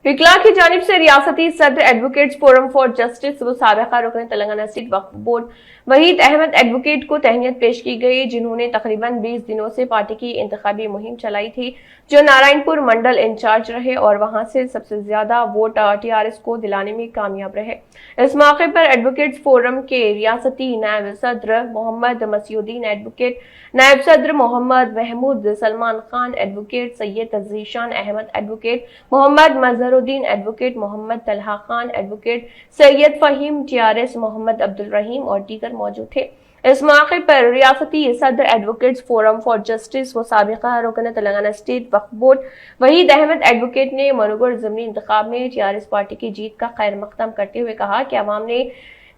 विकला की जानिब से रियासती सदर एडवोकेट्स फोरम फॉर जस्टिस व साबिका रुकन तेलंगाना स्टेट वक्फ बोर्ड वहीद अहमद एडवोकेट को तहनीत पेश की गई, जिन्होंने तकरीबन 20 दिनों से पार्टी की इंतखाबी मुहिम चलाई थी, जो नारायणपुर मंडल इंचार्ज रहे और वहां से सबसे ज्यादा वोट टीआरएस को दिलाने में कामयाब रहे। इस मौके पर एडवोकेट्स फोरम के रियासती नायब सदर मोहम्मद मसीउद्दीन, एडवोकेट नायब सदर Mohammed Mahmood Salman Khan, advocate Syed Zeeshan Ahmed, advocate Mohammed Mazharuddin, advocate Mohammed Talha Khan, advocate Syed Faheem TRS, Mohammed Abdul Rahim और दीगर मौजूद थे। इस मौके पर रियासती सदर एडवोकेट्स फोरम फॉर जस्टिस व साबिका रुकन तेलंगाना स्टेट वक्फ बोर्ड वहीद अहमद एडवोकेट ने मनुगढ़ ज़मीनी इंतखाब में टीआरएस पार्टी की जीत का खैर मकदम करते हुए कहा कि अवाम ने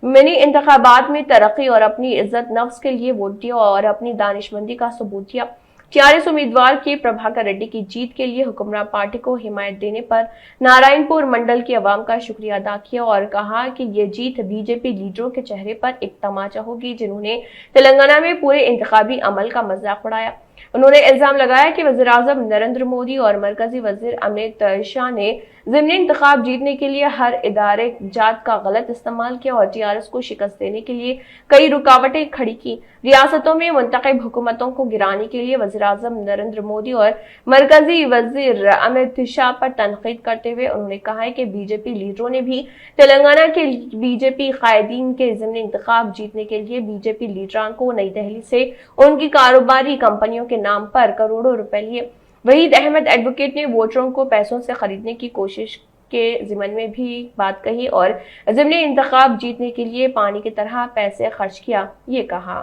मिनी इंतखाबात में तरक्की और अपनी इज्जत नफ्स के लिए वोट दिया और अपनी दानिशमंदी का सबूत दिया। टीआरएस उम्मीदवार के प्रभाकर रेड्डी की जीत के लिए हुक्मरान पार्टी को हिमायत देने पर नारायणपुर मंडल की अवाम का शुक्रिया अदा किया और कहा कि ये जीत बीजेपी लीडरों के चेहरे पर एक तमाचा होगी, जिन्होंने तेलंगाना में पूरे इंतखाबी अमल का मजाक उड़ाया। उन्होंने इल्जाम लगाया कि वज़ीर-ए-आज़म नरेंद्र मोदी और मरकजी वजीर अमित शाह ने ज़मीनी इंतखाब जीतने के लिए हर इदारे जात का गलत इस्तेमाल किया और टीआरएस को शिकस्त देने के लिए कई रुकावटें खड़ी की। रियासतों में मुंतखब हुकूमतों को गिराने के लिए वज़ीर-ए-आज़म नरेंद्र मोदी और मरकजी वजीर अमित शाह पर तनकीद करते हुए उन्होंने कहा है कि बीजेपी लीडरों ने भी तेलंगाना के बीजेपी कायदीन के ज़मीनी इंतखाब जीतने के लिए बीजेपी लीडरान को नई दिल्ली से उनकी कारोबारी कंपनियों के नाम पर करोड़ों रुपए लिए। वहीद अहमद एडवोकेट ने वोटरों को पैसों से खरीदने की कोशिश के ज़िमन में भी बात कही और ज़मीनी इंतखाब जीतने के लिए पानी की तरह पैसे खर्च किया। ये कहा,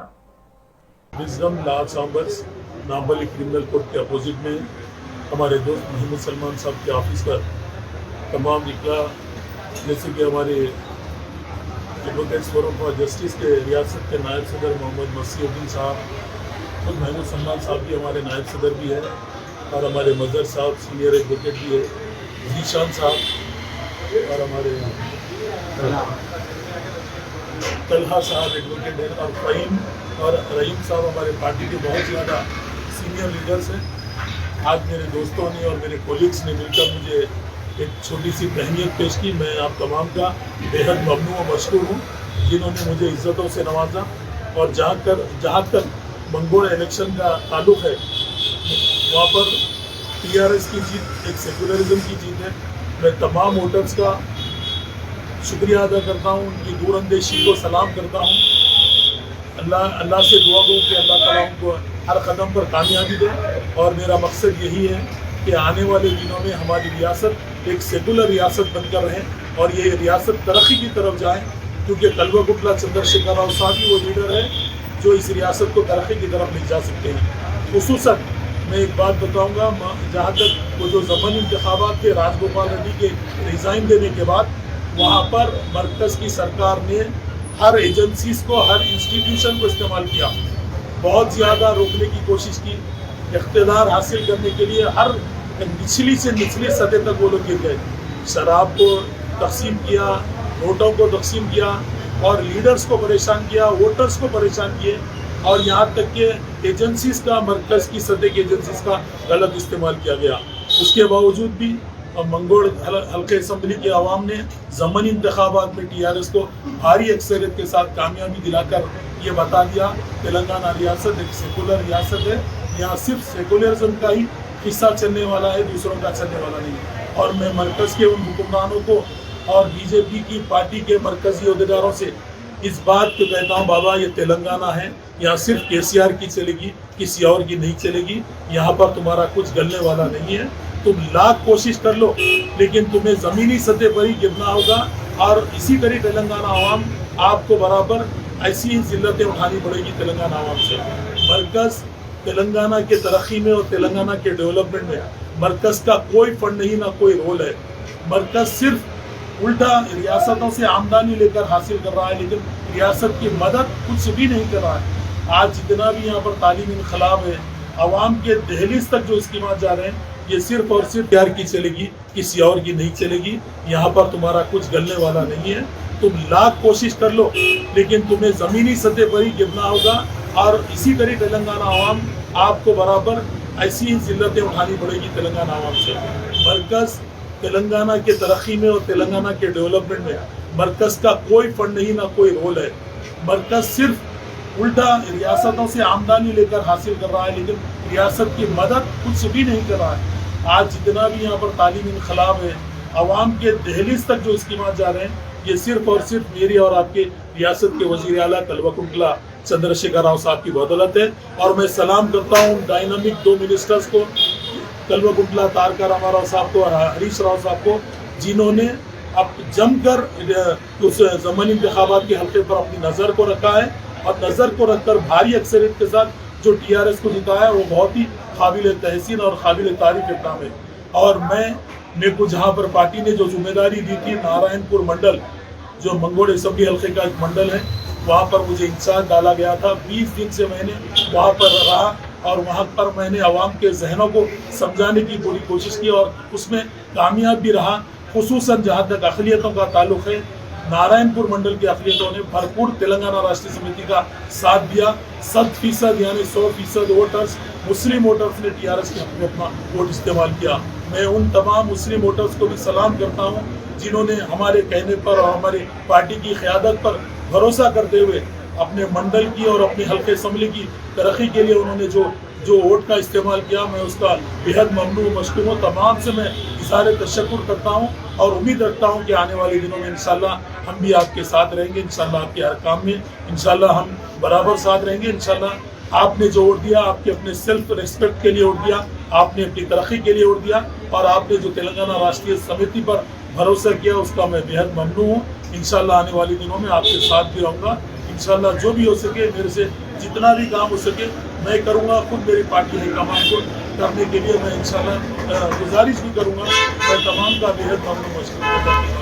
नाबालिग क्रिमिनल कोर्ट के अपोजिट में हमारे दोस्त मोहम्मद सलमान साहब के ऑफिस पर तमाम निकला, जैसे कि हमारे एडवोकेट्स फोरम फॉर जस्टिस के रियासत के नायब सदर मोहम्मद मसीउद्दीन साहब, खुद महमूद सलमान साहब भी हमारे नायब सदर भी है और हमारे मजहर साहब सीनियर एडवोकेट भी है, जीशान साहब और हमारे तलहा साहब एडवोकेट है और फहीम और रहीम साहब हमारे पार्टी के बहुत ज़्यादा सीनियर लीडर्स हैं। आज मेरे दोस्तों ने और मेरे कोलीग्स ने मिलकर मुझे एक छोटी सी तहनीत पेश की। मैं आप तमाम का बेहद ममनू और मशकूर हूँ, जिन्होंने मुझे इज्जतों से नवाजा। और जहाँ तक मंगोड़ इलेक्शन का ताल्लुक़ है, वहाँ पर टीआरएस की जीत एक सेकुलरिज्म की जीत है। मैं तमाम वोटर्स का शुक्रिया अदा करता हूँ, उनकी दूरअंदेशी को सलाम करता हूँ। अल्लाह से दुआ गो कि अल्लाह ताला उनको हर कदम पर कामयाबी दे। और मेरा मकसद यही है कि आने वाले दिनों में हमारी रियासत एक सेकुलर रियासत बनकर रहे और ये रियासत तरक्की की तरफ जाए, क्योंकि कल्वकुंतला चंद्रशेखर राव साहब ही वो लीडर है जो इस रियासत को तरक्की की तरफ ले जा सकते हैं। खुसूसन मैं एक बात बताऊंगा, जहाँ तक वो जो ज़मीनी इंतखाबात थे राजगोपाल रेड्डी के रिज़ाइन देने के बाद, वहाँ पर मरकज़ की सरकार ने हर एजेंसीज को, हर इंस्टीट्यूशन को इस्तेमाल किया, बहुत ज़्यादा रोकने की कोशिश की। इख्तिदार हासिल करने के लिए हर निचली से निचली सतह तक वो लोग गिर गए। शराब को तकसीम किया, नोटों को तकसीम किया और लीडर्स को परेशान किया, वोटर्स को परेशान किए और यहाँ तक कि एजेंसीज का, मरकज़ की सतह की एजेंसीज का गलत इस्तेमाल किया गया। उसके बावजूद भी मंगोड़ हल्के असम्बली के अवाम ने ज़मीनी इंतखाबात में टीआरएस को भारी अक्सरियत के साथ कामयाबी दिलाकर ये बता दिया तेलंगाना रियासत एक सेकुलर रियासत है, यहाँ सिर्फ सेकुलरिज्म का ही हिस्सा चलने वाला है, दूसरों का चलने वाला नहीं। और मैं मरकज़ के उन हुक्मरानों को और बीजेपी की पार्टी के मरकज़ी अहदेदारों से इस बात को कहता हूँ, बाबा ये तेलंगाना है, यहाँ सिर्फ केसीआर की चलेगी, किसी और की नहीं चलेगी। यहाँ पर तुम्हारा कुछ गलने वाला नहीं है। तुम लाख कोशिश कर लो, लेकिन तुम्हें ज़मीनी सतह पर ही गिरना होगा। और इसी तरह तेलंगाना आवाम आपको बराबर ऐसी ही जिल्लतें उठानी पड़ेगी तेलंगाना आवाम से। मरकज़ तेलंगाना के तरक्की में और तेलंगाना के डेवलपमेंट में मरकज़ का कोई फंड नहीं, ना कोई रोल है। मरकज़ सिर्फ उल्टा रियासतों से आमदनी लेकर हासिल कर रहा है, लेकिन रियासत की मदद कुछ भी नहीं कर रहा है। आज जितना भी यहाँ पर तालीमी इनकलाब है, आवाम के दहलीज तक जो स्कीमात जा रहे हैं, ये सिर्फ और सिर्फ बिहार की चलेगी, किसी और की नहीं चलेगी। यहाँ पर तुम्हारा कुछ गलने वाला नहीं है। तुम लाख कोशिश कर लो, लेकिन तुम्हें ज़मीनी सतह पर ही गिरना होगा। और इसी तरह तेलंगाना आवाम आपको बराबर ऐसी ही जिल्लतें उठानी पड़ेगी तेलंगाना आवाम से। मरकज़ تلنگانہ کے ترقی میں اور تلنگانہ کے ڈیولپمنٹ میں مرکز کا کوئی فنڈ نہیں، نہ کوئی رول ہے. مرکز صرف الٹا ریاستوں سے آمدنی لے کر حاصل کر رہا ہے، لیکن ریاست کی مدد کچھ بھی نہیں کر رہا ہے. آج جتنا بھی یہاں پر تعلیمی انقلاب ہے، عوام کے دہلیز تک جو اسکیمات جا رہے ہیں، یہ صرف اور صرف میری اور آپ کے ریاست کے وزیر اعلیٰ کلوکنٹلا چندر شیکھر راؤ صاحب کی بدولت ہے. اور میں سلام کرتا ہوں ڈائنامک 2 منسٹرز کو، کلوکنٹلا تارکا راما راؤ صاحب کو اور ہریش راؤ صاحب کو، جنہوں نے اب جم کر اس ضمنی انتخابات کے حلقے پر اپنی نظر کو رکھا ہے، اور نظر کو رکھ کر بھاری اکثریت کے ساتھ جو TRS کو جتایا ہے، وہ بہت ہی قابل تحسین اور قابل تعریف اقدام ہے. اور میرے کو جہاں پر پارٹی نے جو ذمہ داری دی تھی، نارائن پور منڈل جو منگوڑ اسمبلی حلقے کا ایک منڈل ہے، وہاں پر مجھے انچارج ڈالا گیا تھا. 20 دن سے میں نے وہاں پر رہا اور وہاں پر میں نے عوام کے ذہنوں کو سمجھانے کی پوری کوشش کی اور اس میں کامیاب بھی رہا. خصوصاً جہاں تک اقلیتوں کا تعلق ہے، نارائن پور منڈل کی اقلیتوں نے بھرپور تلنگانہ راشٹری سمیتی کا ساتھ دیا. 100% یعنی 100% ووٹرز مسلم ووٹرز نے TRS کے حق میں اپنا ووٹ استعمال کیا. میں ان تمام مسلم ووٹرز کو بھی سلام کرتا ہوں جنہوں نے ہمارے کہنے پر اور ہماری پارٹی کی قیادت پر بھروسہ کرتے ہوئے اپنے منڈل کی اور اپنے حلقے اسمبلی کی ترقی کے لیے انہوں نے جو ووٹ کا استعمال کیا. میں اس کا بےحد ممنون و مشکور ہوں. تمام سے میں اظہار تشکر کرتا ہوں اور امید رکھتا ہوں کہ آنے والے دنوں میں انشاءاللہ ہم بھی آپ کے ساتھ رہیں گے. انشاءاللہ آپ کے ہر کام میں انشاءاللہ ہم برابر ساتھ رہیں گے. انشاءاللہ آپ نے جو ووٹ دیا، آپ کے اپنے سیلف ریسپیکٹ کے لیے ووٹ دیا، آپ نے اپنی ترقی کے لیے ووٹ دیا، اور آپ نے جو تلنگانہ راشٹریہ سمیتی پر بھروسہ کیا، اس کا میں بےحد ممنون ہوں. انشاءاللہ آنے والی دنوں میں آپ کے ساتھ بھی رہوں گا. انشاءاللہ جو بھی ہو سکے، میرے سے جتنا بھی کام ہو سکے میں کروں گا. خود میری پارٹی ہے کمان کو کرنے کے لیے میں انشاءاللہ گزارش بھی کروں گا. میں تمام کا بےحد ممنون مشکور